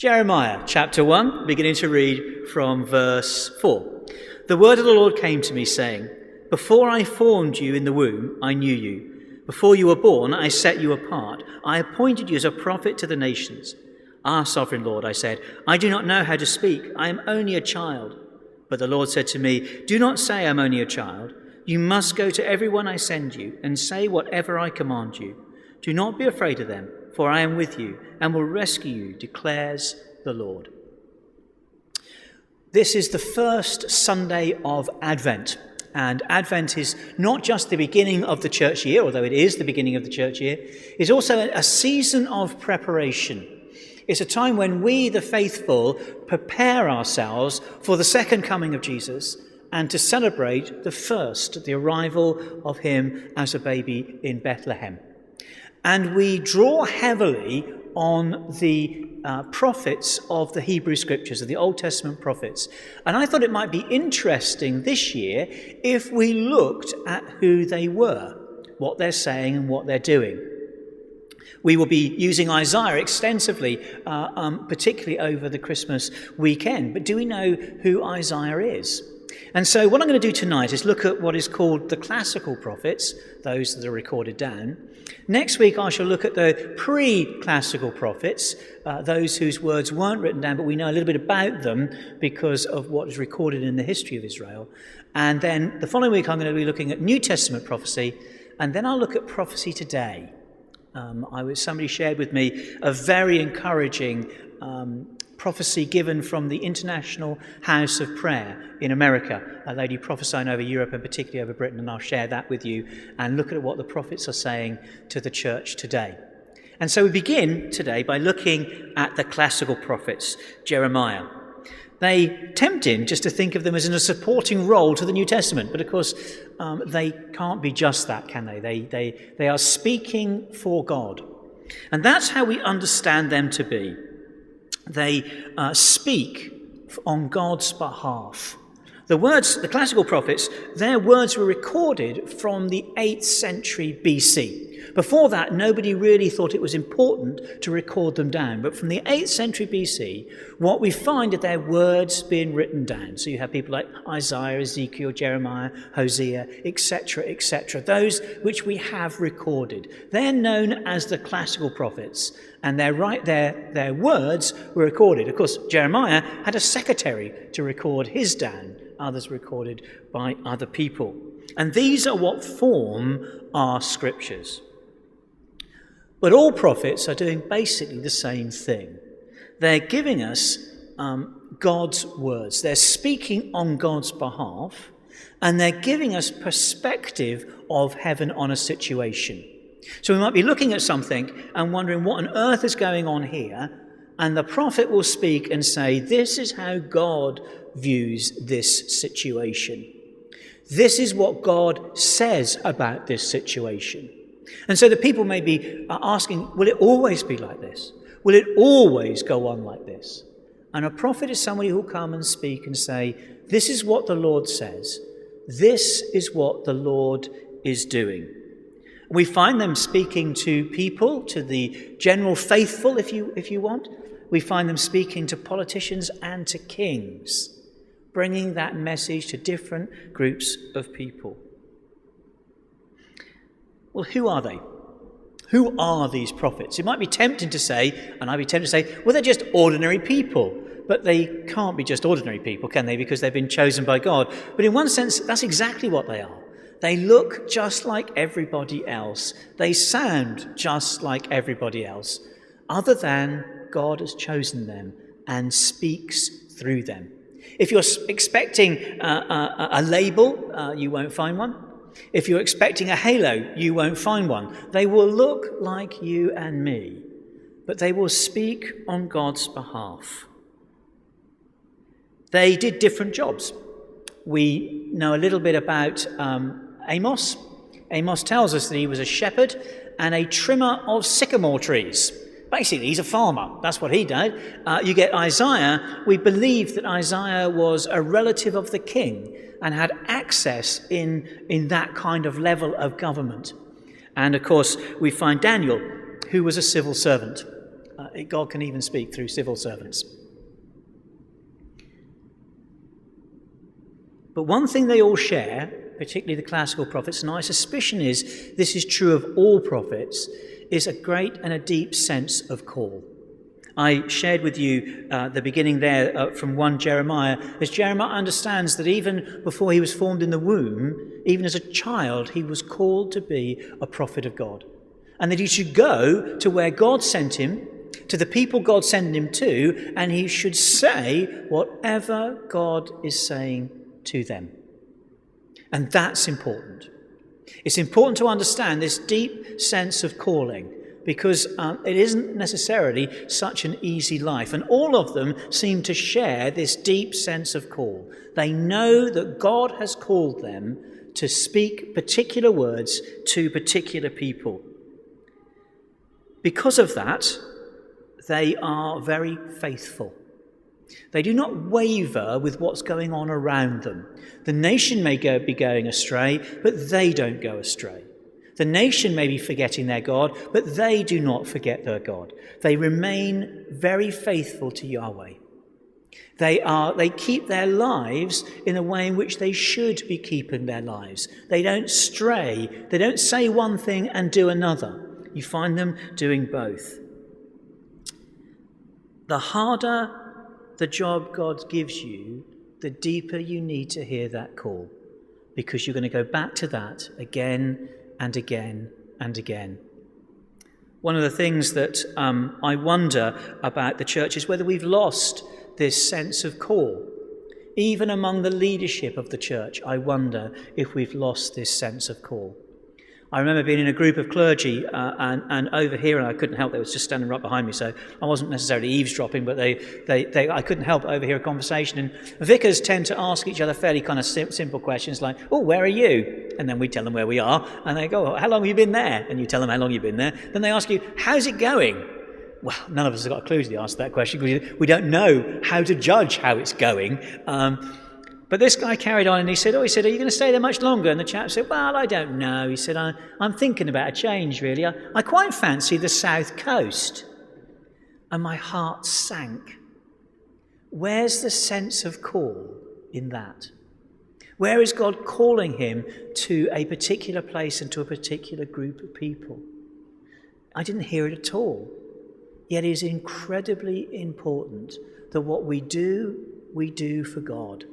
Jeremiah chapter 1, beginning to read from verse 4. The word of the Lord came to me, saying, Before I formed you in the womb, I knew you. Before you were born, I set you apart. I appointed you as a prophet to the nations. Ah, sovereign Lord, I said, I do not know how to speak. I am only a child. But the Lord said to me, Do not say I'm only a child. You must go to everyone I send you and say whatever I command you. Do not be afraid of them, for I am with you and will rescue you, declares the Lord. This is the first Sunday of Advent. And Advent is not just the beginning of the church year, although it is the beginning of the church year. It's also a season of preparation. It's a time when we, the faithful, prepare ourselves for the second coming of Jesus and to celebrate the arrival of him as a baby in Bethlehem. And we draw heavily on the prophets of the Hebrew Scriptures, of the Old Testament prophets. And I thought it might be interesting this year if we looked at who they were, what they're saying and what they're doing. We will be using Isaiah extensively, particularly over the Christmas weekend. But do we know who Isaiah is? And so what I'm going to do tonight is look at what is called the classical prophets, those that are recorded down. Next week I shall look at the pre-classical prophets, those whose words weren't written down, but we know a little bit about them because of what is recorded in the history of Israel. And then the following week I'm going to be looking at New Testament prophecy, and then I'll look at prophecy today. Somebody shared with me a very encouraging prophecy given from the International House of Prayer in America, a lady prophesying over Europe and particularly over Britain, and I'll share that with you and look at what the prophets are saying to the church today. And so we begin today by looking at the classical prophets, Jeremiah. They tempt him just to think of them as in a supporting role to the New Testament, but of course they can't be just that, can they? They are speaking for God. And that's how we understand them to be. They speak on God's behalf. The classical prophets, their words were recorded from the 8th century BC. Before that, nobody really thought it was important to record them down. But from the 8th century BC, what we find are their words being written down. So you have people like Isaiah, Ezekiel, Jeremiah, Hosea, etc., etc. Those which we have recorded. They're known as the classical prophets. And their words were recorded. Of course, Jeremiah had a secretary to record his down. Others recorded by other people. And these are what form our scriptures. But all prophets are doing basically the same thing. They're giving us God's words. They're speaking on God's behalf, and they're giving us perspective of heaven on a situation. So we might be looking at something and wondering what on earth is going on here, and the prophet will speak and say, this is how God views this situation. This is what God says about this situation. And so the people may be asking, will it always be like this? Will it always go on like this? And a prophet is somebody who will come and speak and say, this is what the Lord says. This is what the Lord is doing. We find them speaking to people, to the general faithful, if you want. We find them speaking to politicians and to kings, bringing that message to different groups of people. Well, who are they? Who are these prophets? It might be tempting to say, and I'd be tempted to say, well, they're just ordinary people. But they can't be just ordinary people, can they? Because they've been chosen by God. But in one sense, that's exactly what they are. They look just like everybody else. They sound just like everybody else, other than God has chosen them and speaks through them. If you're expecting a label, you won't find one. If you're expecting a halo, you won't find one. They will look like you and me, but they will speak on God's behalf. They did different jobs. We know a little bit about Amos. Amos tells us that he was a shepherd and a trimmer of sycamore trees. Basically, he's a farmer. That's what he did. You get Isaiah. We believe that Isaiah was a relative of the king and had access in that kind of level of government. And of course, we find Daniel, who was a civil servant. God can even speak through civil servants. But one thing they all share, particularly the classical prophets, and my suspicion is this is true of all prophets, is a great and a deep sense of call. I shared with you the beginning there from 1 Jeremiah, as Jeremiah understands that even before he was formed in the womb, even as a child, he was called to be a prophet of God. And that he should go to where God sent him, to the people God sent him to, and he should say whatever God is saying to them. And that's important. It's important to understand this deep sense of calling, because it isn't necessarily such an easy life. And all of them seem to share this deep sense of call. They know that God has called them to speak particular words to particular people. Because of that, they are very faithful. They do not waver with what's going on around them. The nation may be going astray, but they don't go astray. The nation may be forgetting their God, but they do not forget their God. They remain very faithful to Yahweh. They keep their lives in a way in which they should be keeping their lives. They don't stray. They don't say one thing and do another. You find them doing both. The harder the job God gives you, the deeper you need to hear that call, because you're going to go back to that again and again and again. One of the things that I wonder about the church is whether we've lost this sense of call. Even among the leadership of the church, I wonder if we've lost this sense of call. I remember being in a group of clergy and over here, and I couldn't help, they was just standing right behind me, so I wasn't necessarily eavesdropping, but I couldn't help but overhear a conversation. And vicars tend to ask each other fairly kind of simple questions like, "Oh, where are you?" And then we tell them where we are, and they go, "How long have you been there?" And you tell them how long you've been there. Then they ask you, "How's it going?" Well, none of us have got a clue to the answer to that question, because we don't know how to judge how it's going. But this guy carried on and he said, "Are you going to stay there much longer?" And the chap said, "Well, I don't know." He said, I'm thinking about a change, really. I quite fancy the south coast." And my heart sank. Where's the sense of call in that? Where is God calling him to a particular place and to a particular group of people? I didn't hear it at all. Yet it is incredibly important that what we do for God.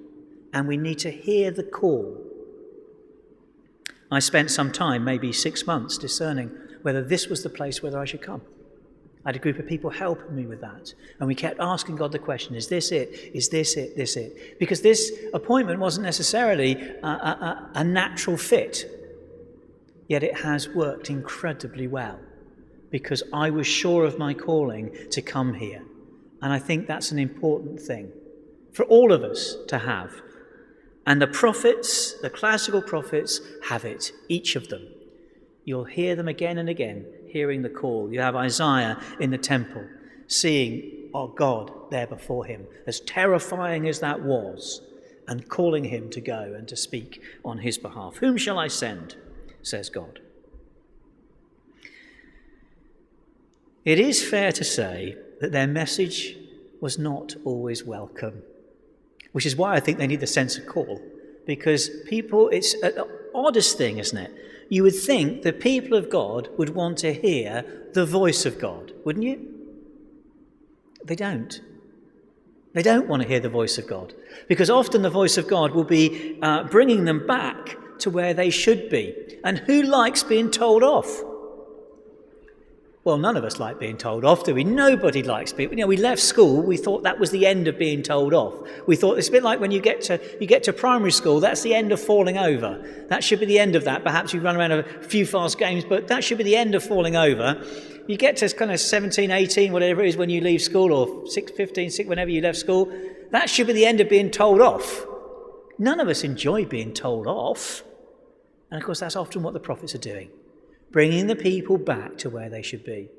And we need to hear the call. I spent some time, maybe 6 months, discerning whether this was the place whether I should come. I had a group of people helping me with that. And we kept asking God the question, is this it? Is this it? This it? Because this appointment wasn't necessarily a natural fit. Yet it has worked incredibly well, because I was sure of my calling to come here. And I think that's an important thing for all of us to have. And the prophets, the classical prophets, have it, each of them. You'll hear them again and again, hearing the call. You have Isaiah in the temple, seeing our God there before him, as terrifying as that was, and calling him to go and to speak on his behalf. "Whom shall I send?" says God. It is fair to say that their message was not always welcome, which is why I think they need the sense of call. Because people, it's the oddest thing, isn't it? You would think the people of God would want to hear the voice of God, wouldn't you? They don't. They don't want to hear the voice of God, because often the voice of God will be bringing them back to where they should be. And who likes being told off? Well, none of us like being told off, do we? Nobody likes being... we left school, we thought that was the end of being told off. We thought it's a bit like when you get to primary school, that's the end of falling over. That should be the end of that. Perhaps you run around a few fast games, but that should be the end of falling over. You get to kind of 17, 18, whatever it is when you leave school, or 15, 6, whenever you left school. That should be the end of being told off. None of us enjoy being told off. And of course, that's often what the prophets are doing, bringing the people back to where they should be.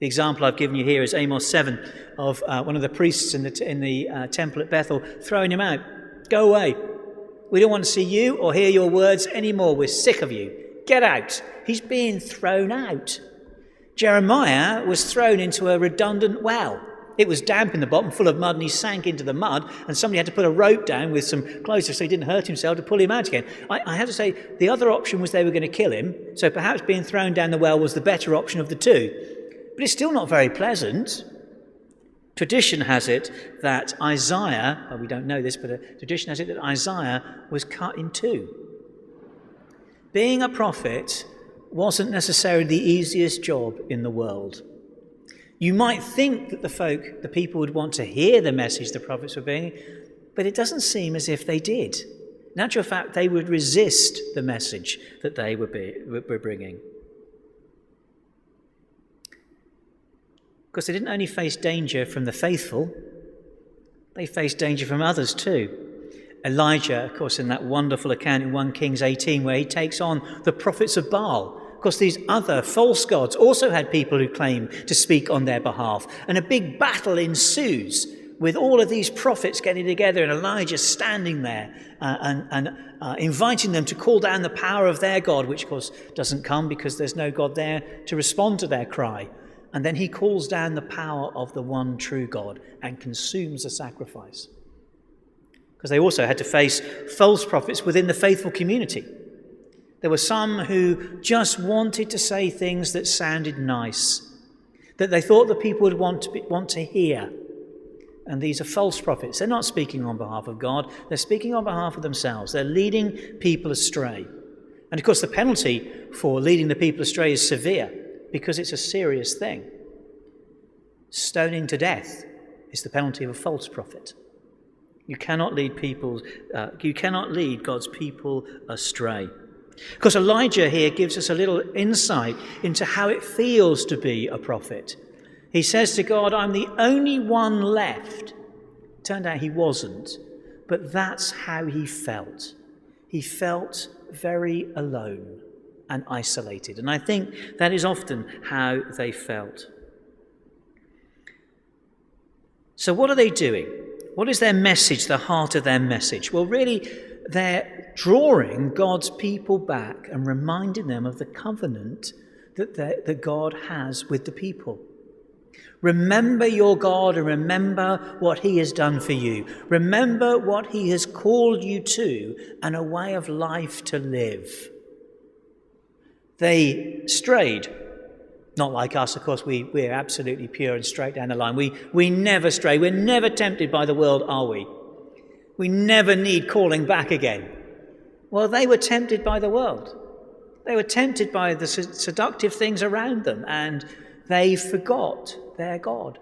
The example I've given you here is Amos 7 of one of the priests in the temple at Bethel throwing him out. "Go away. We don't want to see you or hear your words anymore. We're sick of you. Get out." He's being thrown out. Jeremiah was thrown into a redundant well. It was damp in the bottom, full of mud, and he sank into the mud, and somebody had to put a rope down with some clothes so he didn't hurt himself to pull him out again. I have to say, the other option was they were going to kill him, so perhaps being thrown down the well was the better option of the two. But it's still not very pleasant. Tradition has it that Isaiah, well, we don't know this, but tradition has it that Isaiah was cut in two. Being a prophet wasn't necessarily the easiest job in the world. You might think that the people would want to hear the message the prophets were bringing, but it doesn't seem as if they did. In actual fact, they would resist the message that they were bringing. Because they didn't only face danger from the faithful, they faced danger from others too. Elijah, of course, in that wonderful account in 1 Kings 18, where he takes on the prophets of Baal. Of course, these other false gods also had people who claim to speak on their behalf. And a big battle ensues with all of these prophets getting together and Elijah standing there and inviting them to call down the power of their God, which, of course, doesn't come because there's no God there to respond to their cry. And then he calls down the power of the one true God and consumes the sacrifice. Because they also had to face false prophets within the faithful community. There were some who just wanted to say things that sounded nice, that they thought the people would want to hear. And these are false prophets. They're not speaking on behalf of God. They're speaking on behalf of themselves. They're leading people astray. And of course, the penalty for leading the people astray is severe because it's a serious thing. Stoning to death is the penalty of a false prophet. You cannot lead God's people astray. Because Elijah here gives us a little insight into how it feels to be a prophet. He says to God, I'm the only one left. Turned out he wasn't, but that's how he felt. He felt very alone and isolated. And I think that is often how they felt. So what are they doing? What is their message, the heart of their message? Well, really, they're drawing God's people back and reminding them of the covenant that God has with the people. Remember your God and remember what he has done for you. Remember what he has called you to and a way of life to live. They strayed. Not like us, of course, we're absolutely pure and straight down the line. We never stray. We're never tempted by the world, are we? We never need calling back again. Well, they were tempted by the world. They were tempted by the seductive things around them, and they forgot their God.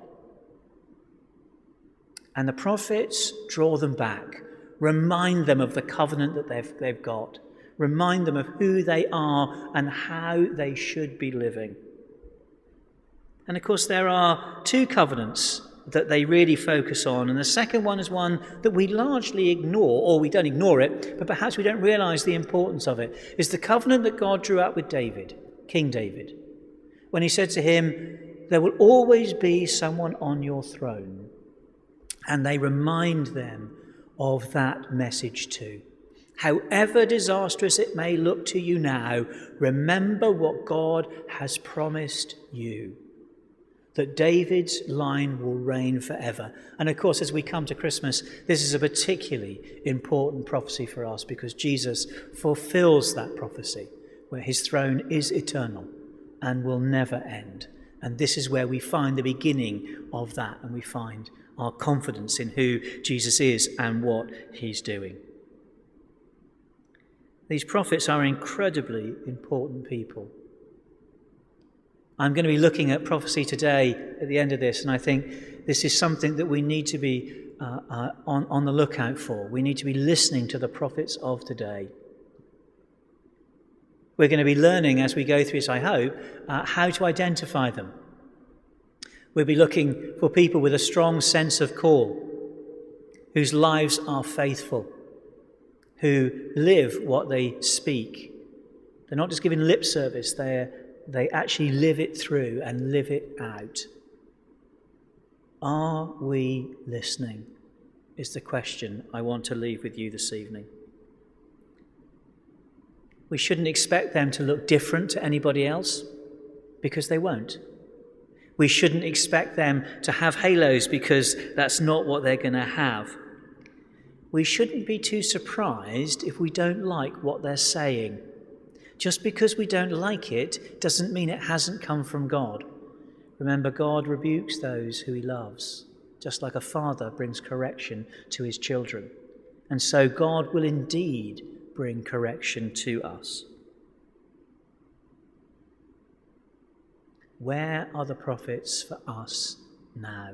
And the prophets draw them back, remind them of the covenant that they've got, remind them of who they are and how they should be living. And of course, there are two covenants that they really focus on. And the second one is one that we largely ignore, or we don't ignore it, but perhaps we don't realize the importance of it. It's the covenant that God drew up with David, King David, when he said to him, there will always be someone on your throne. And they remind them of that message too. However disastrous it may look to you now, remember what God has promised you. That David's line will reign forever. And of course, as we come to Christmas, this is a particularly important prophecy for us because Jesus fulfills that prophecy, where his throne is eternal and will never end. And this is where we find the beginning of that, and we find our confidence in who Jesus is and what he's doing. These prophets are incredibly important people. I'm going to be looking at prophecy today at the end of this, and I think this is something that we need to be on the lookout for. We need to be listening to the prophets of today. We're going to be learning as we go through this, I hope, how to identify them. We'll be looking for people with a strong sense of call, whose lives are faithful, who live what they speak. They're not just giving lip service, they actually live it through and live it out. Are we listening? Is the question I want to leave with you this evening. We shouldn't expect them to look different to anybody else, because they won't. We shouldn't expect them to have halos because that's not what they're going to have. We shouldn't be too surprised if we don't like what they're saying. Just because we don't like it doesn't mean it hasn't come from God. Remember, God rebukes those who he loves, just like a father brings correction to his children. And so God will indeed bring correction to us. Where are the prophets for us now?